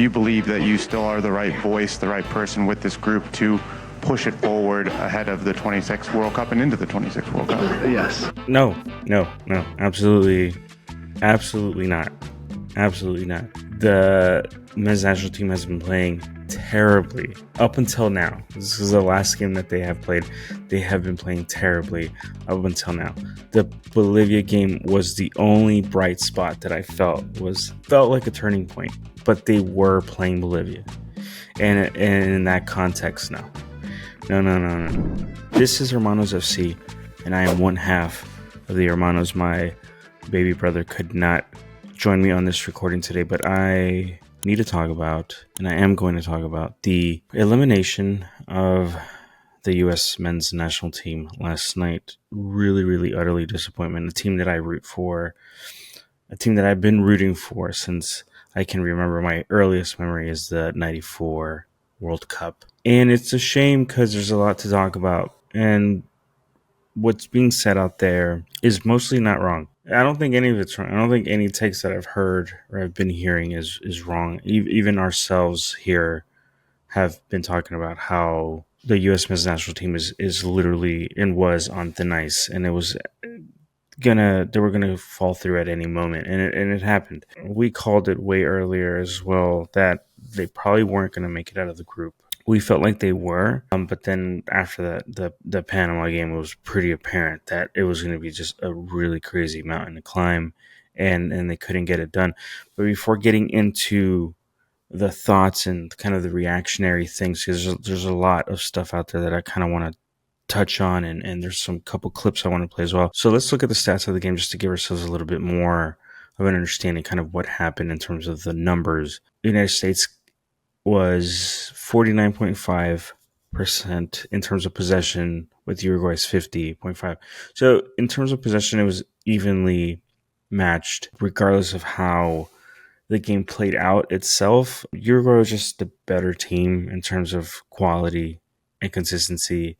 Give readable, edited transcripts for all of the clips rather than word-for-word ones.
do you believe that you still are the right voice, the right person with this group to push it forward ahead of the 26th World Cup and into the 26th World Cup? Yes. No, absolutely not. Absolutely not. The men's national team has been playing terribly up until now. This is the last game that they have played. They have been playing terribly up until now. The Bolivia game was the only bright spot that I felt like a turning point, but they were playing Bolivia. And in that context, no. This is Hermanos FC, and I am one half of the Hermanos. My baby brother could not join me on this recording today, but I need to talk about, and I am going to talk about, the elimination of the U.S. men's national team last night. Really, really, utterly disappointment. A team that I root for, a team that I've been rooting for since I can remember. My earliest memory is the 94 World Cup. And it's a shame because there's a lot to talk about. And what's being said out there is mostly not wrong. I don't think any of it's wrong. I don't think any takes that I've heard or I've been hearing is wrong. Even ourselves here have been talking about how the U.S. men's national team is literally and was on thin ice, and they were gonna fall through at any moment, and it happened. We called it way earlier as well that they probably weren't gonna make it out of the group. We felt like they were, but then after the Panama game, it was pretty apparent that it was going to be just a really crazy mountain to climb, and they couldn't get it done. But before getting into the thoughts and kind of the reactionary things, because there's a lot of stuff out there that I kind of want to touch on, and there's some couple clips I want to play as well. So let's look at the stats of the game just to give ourselves a little bit more of an understanding kind of what happened in terms of the numbers. The United States was 49.5% in terms of possession, with Uruguay's 50.5%. So in terms of possession, it was evenly matched regardless of how the game played out itself. Uruguay was just the better team in terms of quality and consistency,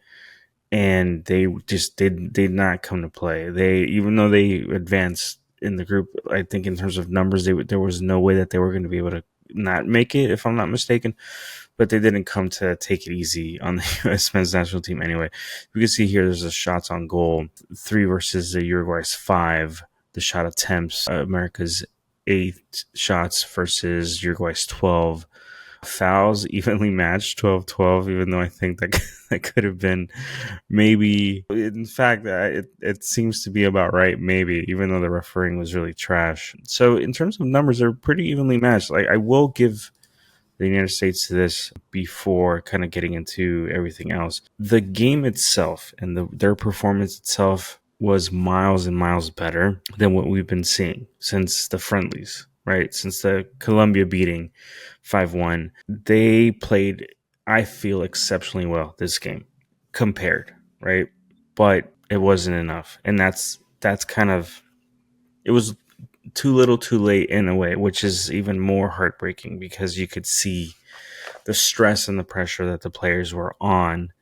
and they just did not come to play. Even though they advanced in the group, I think in terms of numbers, there was no way that they were going to be able to not make it, if I'm not mistaken, but they didn't come to take it easy on the U.S. men's national team anyway. You can see here there's a shots on goal, 3 versus the Uruguay's 5. The shot attempts, America's 8 shots versus Uruguay's 12. Fouls evenly matched, 12-12, even though I think that could have been maybe, in fact, it seems to be about right, maybe, even though the refereeing was really trash. So in terms of numbers, they're pretty evenly matched. Like, I will give the United States to this before kind of getting into everything else. The game itself and their performance itself was miles and miles better than what we've been seeing since the friendlies. Right, since the Colombia beating 5-1, they played, I feel, exceptionally well this game compared, right? But it wasn't enough, and that's kind of, it was too little, too late in a way, which is even more heartbreaking because you could see the stress and the pressure that the players were on,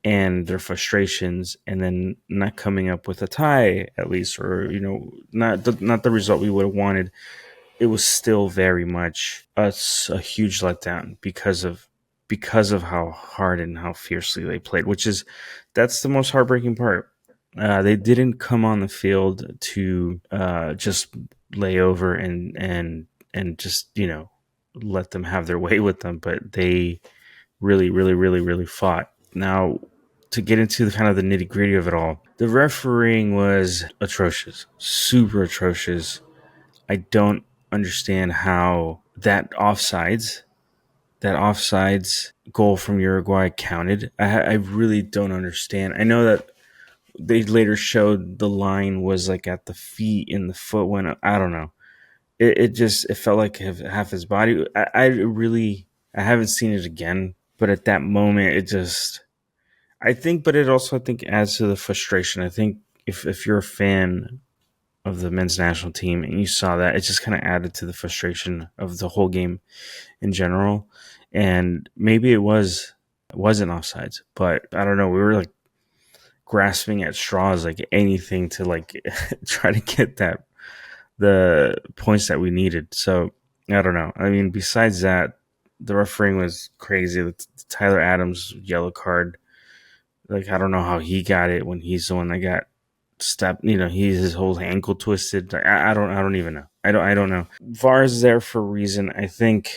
and their frustrations, and then not coming up with a tie at least, or not the result we would have wanted. It was still very much a huge letdown because of how hard and how fiercely they played, that's the most heartbreaking part. They didn't come on the field to just lay over and just let them have their way with them, but they really, really, really, really fought. Now, to get into the kind of the nitty gritty of it all, the refereeing was atrocious, super atrocious. I don't understand how that offsides goal from Uruguay counted. I really don't understand. I know that they later showed the line was like at the feet and the foot went up. I don't know. It felt like half his body. I haven't seen it again, but at that moment it just, but it also, I think, adds to the frustration. I think if you're a fan of the men's national team and you saw that, it just kind of added to the frustration of the whole game in general. And maybe it wasn't offsides, but I don't know. We were like grasping at straws, like anything to like try to get the points that we needed. So I don't know. I mean, besides that, the refereeing was crazy. The Tyler Adams yellow card, like I don't know how he got it when he's the one that got stepped. He's his whole ankle twisted. Like, I don't even know. I don't know. VAR is there for a reason. I think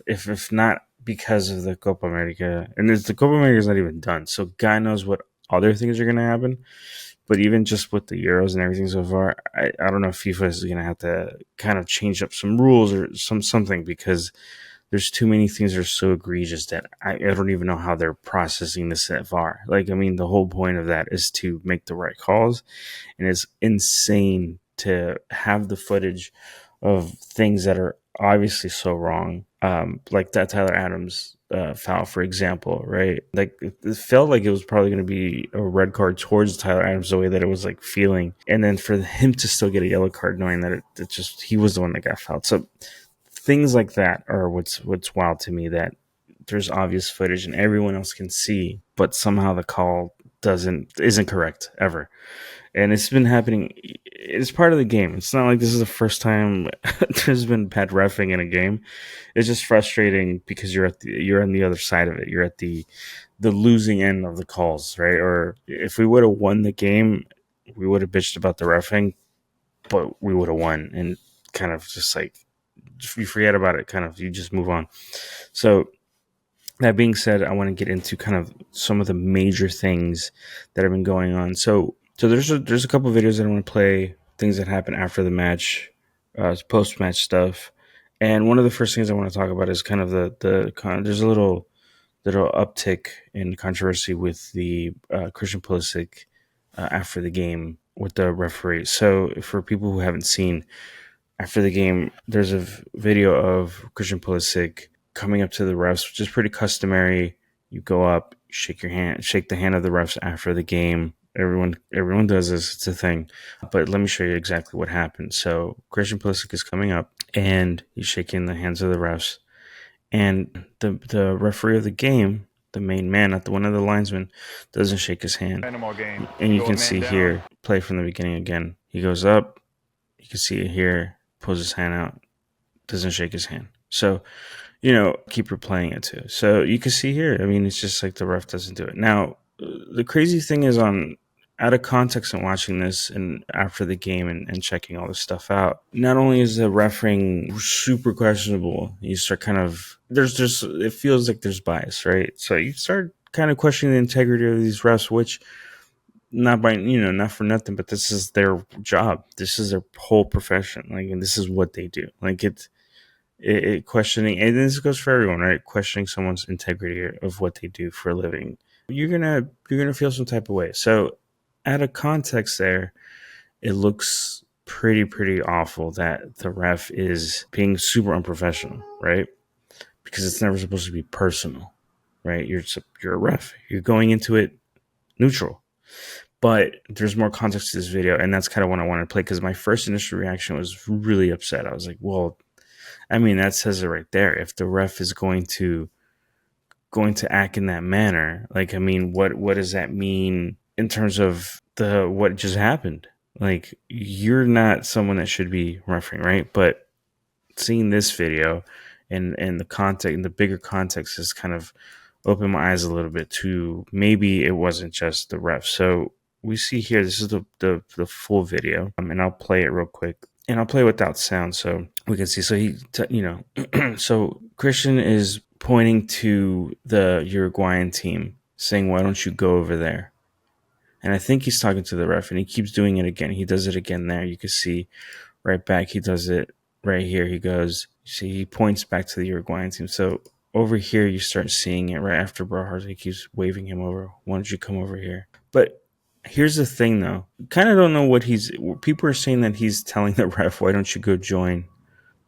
if not because of the Copa America, and the Copa America is not even done, so God knows what other things are going to happen. But even just with the Euros and everything so far, I don't know if FIFA is going to have to kind of change up some rules or something, because there's too many things that are so egregious that I don't even know how they're processing this at VAR. Like, I mean, the whole point of that is to make the right calls, and it's insane to have the footage of things that are obviously so wrong, like that Tyler Adams foul, for example, right? Like it felt like it was probably going to be a red card towards Tyler Adams the way that it was like feeling, and then for him to still get a yellow card, knowing that it just he was the one that got fouled. So things like that are what's wild to me, that there's obvious footage and everyone else can see, but somehow the call isn't correct ever. And it's been happening. It's part of the game. It's not like this is the first time there's been bad reffing in a game. It's just frustrating because you're on the other side of it. You're at the losing end of the calls, right? Or if we would have won the game, we would have bitched about the reffing, but we would have won, and kind of just like you forget about it. Kind of you just move on. So that being said, I want to get into kind of some of the major things that have been going on. So there's a couple of videos that I want to play, things that happen after the match, post match stuff, and one of the first things I want to talk about is kind of there's a little uptick in controversy with the Christian Pulisic after the game with the referee. So for people who haven't seen, after the game, there's a video of Christian Pulisic coming up to the refs, which is pretty customary. You go up, shake the hand of the refs after the game. Everyone does this. It's a thing. But let me show you exactly what happened. So Christian Pulisic is coming up and he's shaking the hands of the refs. And the referee of the game, the main man, not the one of the linesmen, doesn't shake his hand. And you can see here, play from the beginning again. He goes up. You can see it here. Pulls his hand out. Doesn't shake his hand. So, keep replaying it too. So you can see here, I mean, it's just like the ref doesn't do it. Now, the crazy thing is, out of context and watching this and after the game and checking all this stuff out, not only is the refereeing super questionable, you start kind of, it feels like there's bias, right? So you start kind of questioning the integrity of these refs, which not for nothing, but this is their job. This is their whole profession. Like, and this is what they do. Like it questioning, and this goes for everyone, right? Questioning someone's integrity of what they do for a living. You're gonna feel some type of way. So out of context there, it looks pretty awful that the ref is being super unprofessional, right? Because it's never supposed to be personal, right? You're a ref. You're going into it neutral. But there's more context to this video, and that's kind of what I wanted to play, because my first initial reaction was really upset. I was like, well, I mean, that says it right there. If the ref is going to act in that manner, like, I mean, what does that mean in terms of what just happened? Like, you're not someone that should be refereeing, right? But seeing this video and the context and the bigger context has kind of opened my eyes a little bit to maybe it wasn't just the ref. So we see here, this is the full video, and I'll play it real quick, and I'll play without sound so we can see. So so Christian is pointing to the Uruguayan team, saying, "Why don't you go over there?" And I think he's talking to the ref, and he keeps doing it again. He does it again there. You can see right back. He does it right here. He goes, see, he points back to the Uruguayan team. So over here, you start seeing it right after Berhalter. He keeps waving him over. Why don't you come over here? But here's the thing, though. Kind of don't know what people are saying that he's telling the ref, why don't you go join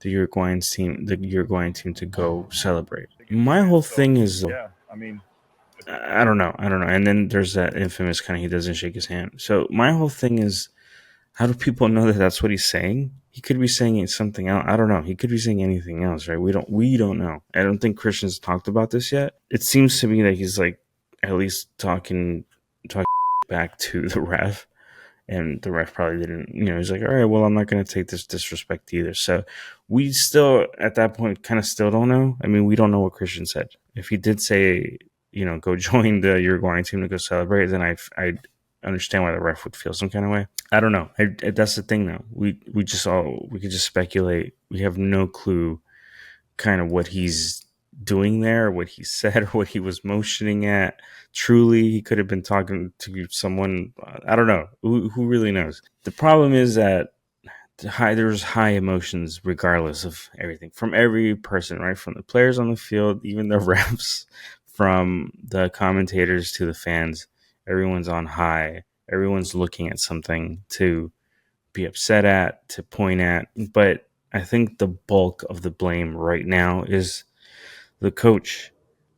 the Uruguayan team to go celebrate. My whole thing is, I don't know. And then there's that infamous kind of, he doesn't shake his hand. So my whole thing is, how do people know that that's what he's saying? He could be saying something else. I don't know. He could be saying anything else, right? We don't know. I don't think Christian's talked about this yet. It seems to me that he's like at least talking back to the ref, And the ref probably didn't, he's like, all right, well, I'm not going to take this disrespect either. So we still, at that point, kind of still don't know. I mean, we don't know what Christian said. If he did say, go join the Uruguayan team to go celebrate, then I understand why the ref would feel some kind of way. I don't know. That's the thing, though. We could just speculate. We have no clue kind of what he's doing there, what he said, or what he was motioning at. Truly, he could have been talking to someone. I don't know. Who really knows? The problem is that there's high emotions regardless of everything from every person, right? From the players on the field, even the refs, from the commentators to the fans. Everyone's on high. Everyone's looking at something to be upset at, to point at. But I think the bulk of the blame right now is the coach.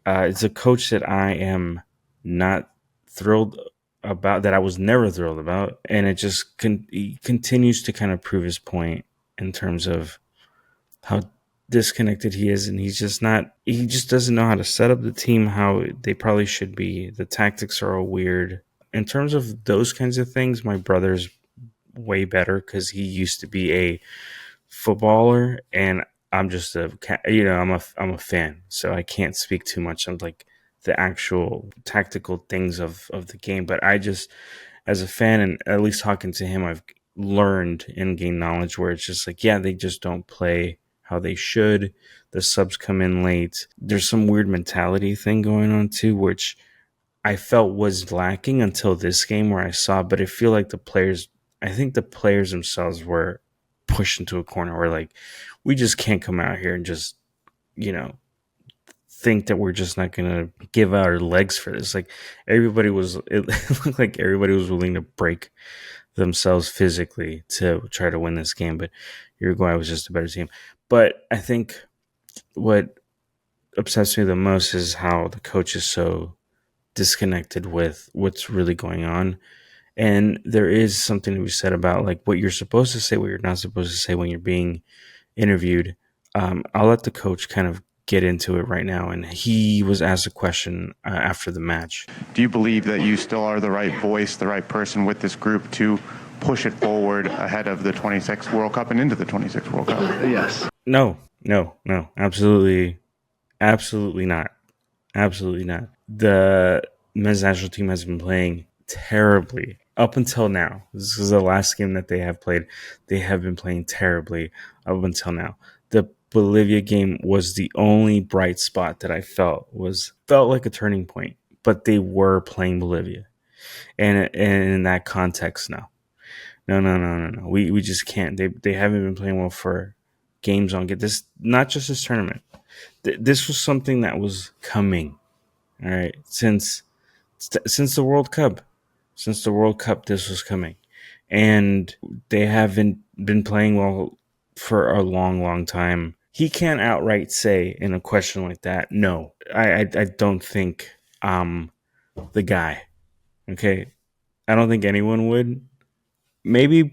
It's a coach that I am not thrilled about, that I was never thrilled about. And it just he continues to kind of prove his point in terms of how disconnected he is. And he just doesn't know how to set up the team how they probably should be. The tactics are all weird. In terms of those kinds of things, my brother's way better because he used to be a footballer, and I'm just I'm a fan, so I can't speak too much on like the actual tactical things of the game. But I just, as a fan, and at least talking to him, I've learned and gained knowledge where it's just like, yeah, they just don't play how they should. The subs come in late. There's some weird mentality thing going on too, which I felt was lacking until this game where I saw. But I feel like I think the players themselves were pushed into a corner where like, we just can't come out here and just, think that we're just not going to give our legs for this. Like it looked like everybody was willing to break themselves physically to try to win this game. But Uruguay was just a better team. But I think what upsets me the most is how the coach is so disconnected with what's really going on. And there is something to be said about like what you're supposed to say, what you're not supposed to say when you're being interviewed. I'll let the coach kind of get into it right now. And he was asked a question after the match. Do you believe that you still are the right voice, the right person with this group to push it forward ahead of the 26th World Cup and into the 26th World Cup? Yes. No, absolutely not. Absolutely not. The men's national team has been playing terribly up until now. This is the last game that they have played. They have been playing terribly up until now. The Bolivia game was the only bright spot that I felt like a turning point, but they were playing Bolivia. And in that context, no. We just can't. They haven't been playing well for games on this, not just this tournament. This was something that was coming. All right, since the World Cup, this was coming, and they haven't been playing well for a long, long time. He can't outright say in a question like that, no. I don't think I'm the guy. Okay, I don't think anyone would. Maybe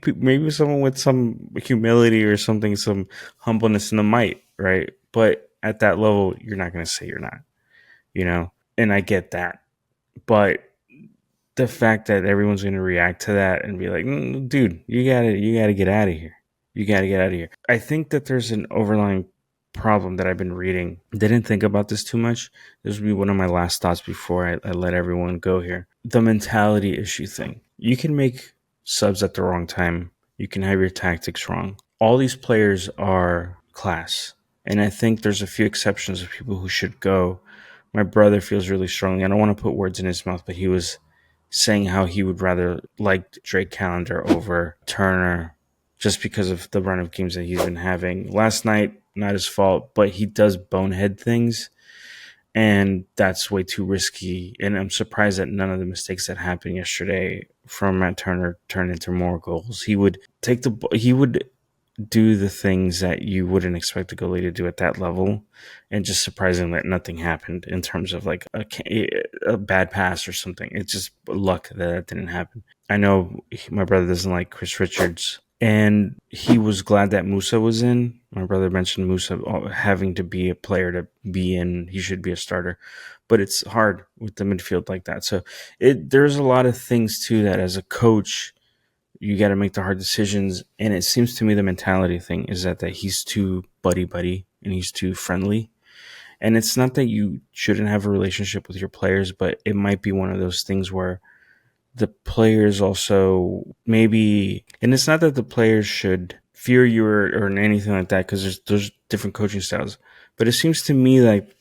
someone with some humility or something, some humbleness in the might, right? But at that level, you're not going to say you're not, and I get that. But the fact that everyone's going to react to that and be like, dude, you gotta get out of here. You got to get out of here. I think that there's an overlying problem that I've been reading. Didn't think about this too much. This would be one of my last thoughts before I let everyone go here. The mentality issue thing. You can make subs at the wrong time. You can have your tactics wrong. All these players are class. And I think there's a few exceptions of people who should go. My brother feels really strongly. I don't want to put words in his mouth, but he was saying how he would rather like Drake Callender over Turner just because of the run of games that he's been having. Last night, not his fault, but he does bonehead things, and that's way too risky. And I'm surprised that none of the mistakes that happened yesterday from Matt Turner turned into more goals. He would do the things that you wouldn't expect a goalie to do at that level, and just surprising that nothing happened in terms of like a bad pass or something. It's just luck that didn't happen. I know my brother doesn't like Chris Richards, and he was glad that Musa was in. My brother mentioned Musa having to be a player to be in. He should be a starter, but it's hard with the midfield like that. So there's a lot of things too that as a coach You got to make the hard decisions. And it seems to me the mentality thing is that he's too buddy and he's too friendly. And it's not that you shouldn't have a relationship with your players, but it might be one of those things where the players also maybe, and it's not that the players should fear you or anything like that, because there's different coaching styles. But it seems to me like,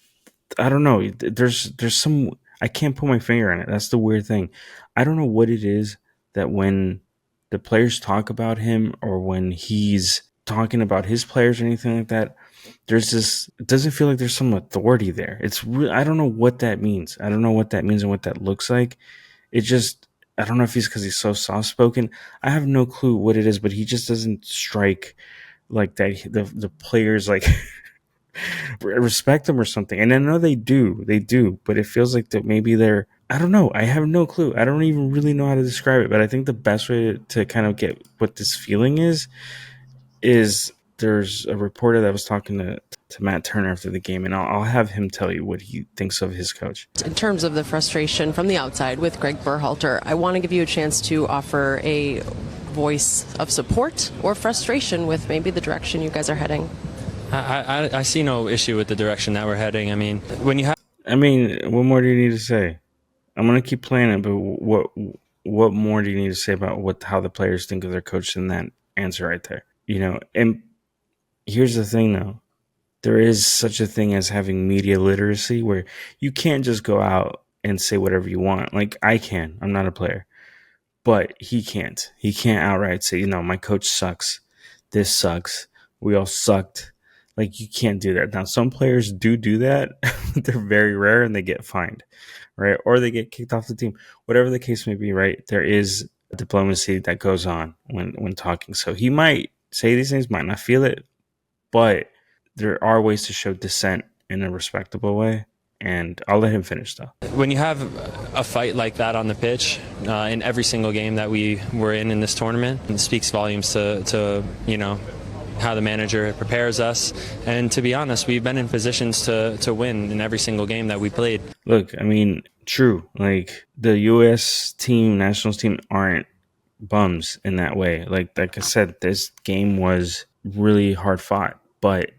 I don't know, there's some, I can't put my finger on it. That's the weird thing. I don't know what it is that when the players talk about him or when he's talking about his players or anything like that, there's this, it doesn't feel like there's some authority there. It's real. I don't know what that means. I don't know what that means and what that looks like. It just, I don't know if he's because he's so soft spoken. I have no clue what it is, but he just doesn't strike like that. The players like respect him or something. And I know they do, but it feels like that maybe they're, I don't know. I have no clue. I don't even really know how to describe it, but I think the best way to kind of get what this feeling is there's a reporter that was talking to Matt Turner after the game, and I'll have him tell you what he thinks of his coach. In terms of the frustration from the outside with Gregg Berhalter, I want to give you a chance to offer a voice of support or frustration with maybe the direction you guys are heading. I see no issue with the direction that we're heading. I mean, what more do you need to say? I'm gonna keep playing it, but what more do you need to say about how the players think of their coach than that answer right there? And here's the thing, though. There is such a thing as having media literacy where you can't just go out and say whatever you want. Like I can. I'm not a player. But he can't. He can't outright say, my coach sucks. This sucks. We all sucked. Like you can't do that. Now, some players do that. They're very rare and they get fined, right? Or they get kicked off the team. Whatever the case may be, right? There is diplomacy that goes on when talking. So he might say these things, might not feel it, but there are ways to show dissent in a respectable way. And I'll let him finish, though. When you have a fight like that on the pitch in every single game that we were in this tournament, it speaks volumes to how the manager prepares us. And to be honest, we've been in positions to win in every single game that we played. Look, I mean, true. Like the U.S. team, nationals team aren't bums in that way. Like I said, this game was really hard fought, but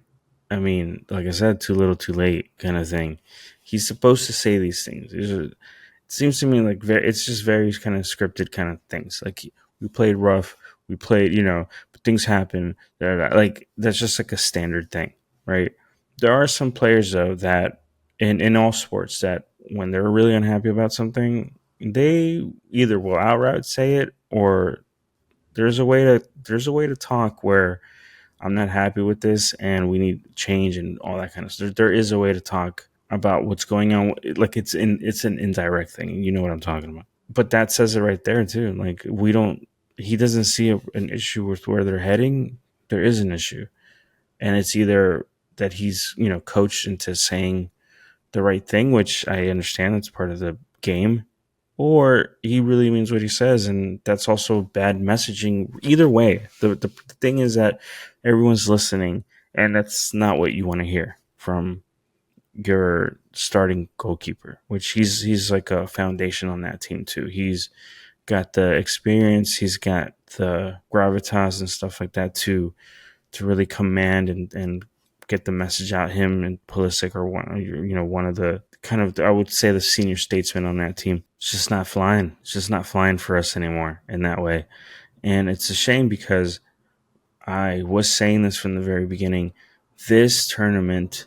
I mean, like I said, too little, too late kind of thing. He's supposed to say these things. It seems to me like it's just very kind of scripted kind of things. Like we played rough, we played, but things happen. Like that's just like a standard thing, right? There are some players though that in all sports that when they're really unhappy about something, they either will outright say it or there's a way to talk where I'm not happy with this and we need change and all that kind of stuff. There is a way to talk about what's going on. Like it's an indirect thing. You know what I'm talking about. But that says it right there too. Like he doesn't see an issue with where they're heading. There is an issue. And it's either that he's, coached into saying the right thing, which I understand that's part of the game, or he really means what he says, and that's also bad messaging. Either way, the thing is that everyone's listening, and that's not what you want to hear from your starting goalkeeper, which he's like a foundation on that team too. He's got the experience, he's got the gravitas and stuff like that to really command and get the message out. Him and Pulisic are one of the kind of, I would say, the senior statesmen on that team. It's just not flying. It's just not flying for us anymore in that way. And it's a shame because I was saying this from the very beginning. This tournament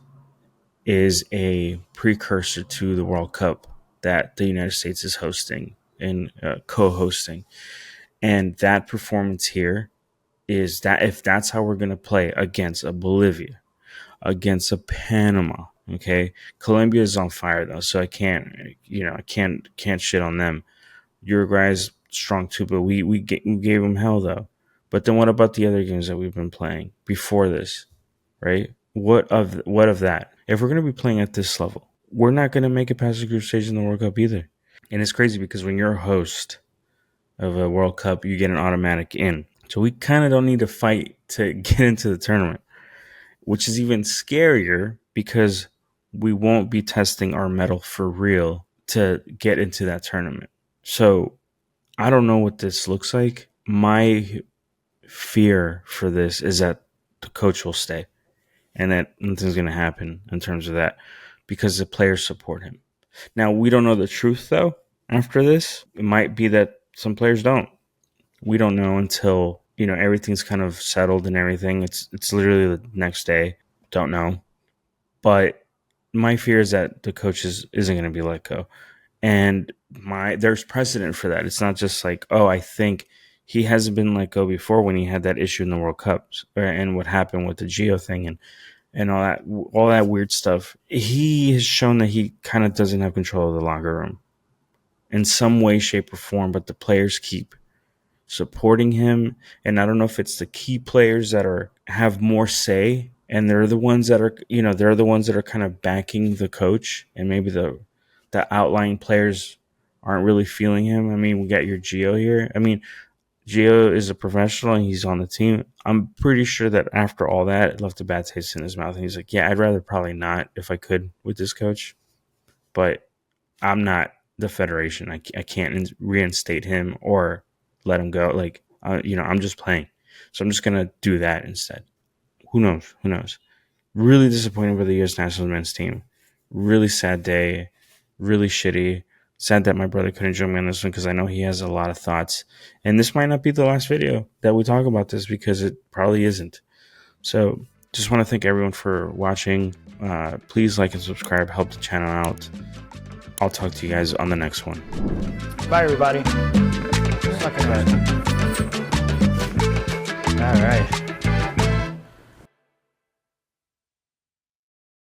is a precursor to the World Cup that the United States is hosting and co-hosting. And that performance here is that if that's how we're going to play against a Bolivia, against a Panama, okay, Colombia is on fire though, so I can't shit on them. Uruguay's strong too, but we gave them hell though. But then what about the other games that we've been playing before this, right? What of that? If we're going to be playing at this level, we're not going to make it past the group stage in the World Cup either. And it's crazy because when you're a host of a World Cup, you get an automatic in. So we kind of don't need to fight to get into the tournament, which is even scarier because we won't be testing our mettle for real to get into that tournament. So I don't know what this looks like. my fear for this is that the coach will stay and that nothing's going to happen in terms of that because the players support him. Now, we don't know the truth, though, after this. It might be that some players don't. We don't know until, everything's kind of settled and everything. It's literally the next day. Don't know. But my fear is that the coach isn't going to be let go. And there's precedent for that. It's not just like, I think he hasn't been let go before when he had that issue in the World Cups and what happened with the Geo thing and all that weird stuff. He has shown that he kind of doesn't have control of the locker room in some way, shape, or form, but the players keep supporting him. And I don't know if it's the key players that have more say, and they're the ones that are kind of backing the coach, and maybe the outlying players aren't really feeling him. I mean, we got your Gio here. I mean, Gio is a professional and he's on the team. I'm pretty sure that after all that, it left a bad taste in his mouth. And he's like, yeah, I'd rather probably not if I could with this coach. But I'm not the federation. I can't reinstate him or let him go. Like, I'm just playing. So I'm just going to do that instead. Who knows? Really disappointed with the U.S. national men's team. Really sad day. Really shitty. Sad that my brother couldn't join me on this one because I know he has a lot of thoughts. And this might not be the last video that we talk about this because it probably isn't. So just want to thank everyone for watching. Please like and subscribe. Help the channel out. I'll talk to you guys on the next one. Bye, everybody. Suck at that. All right.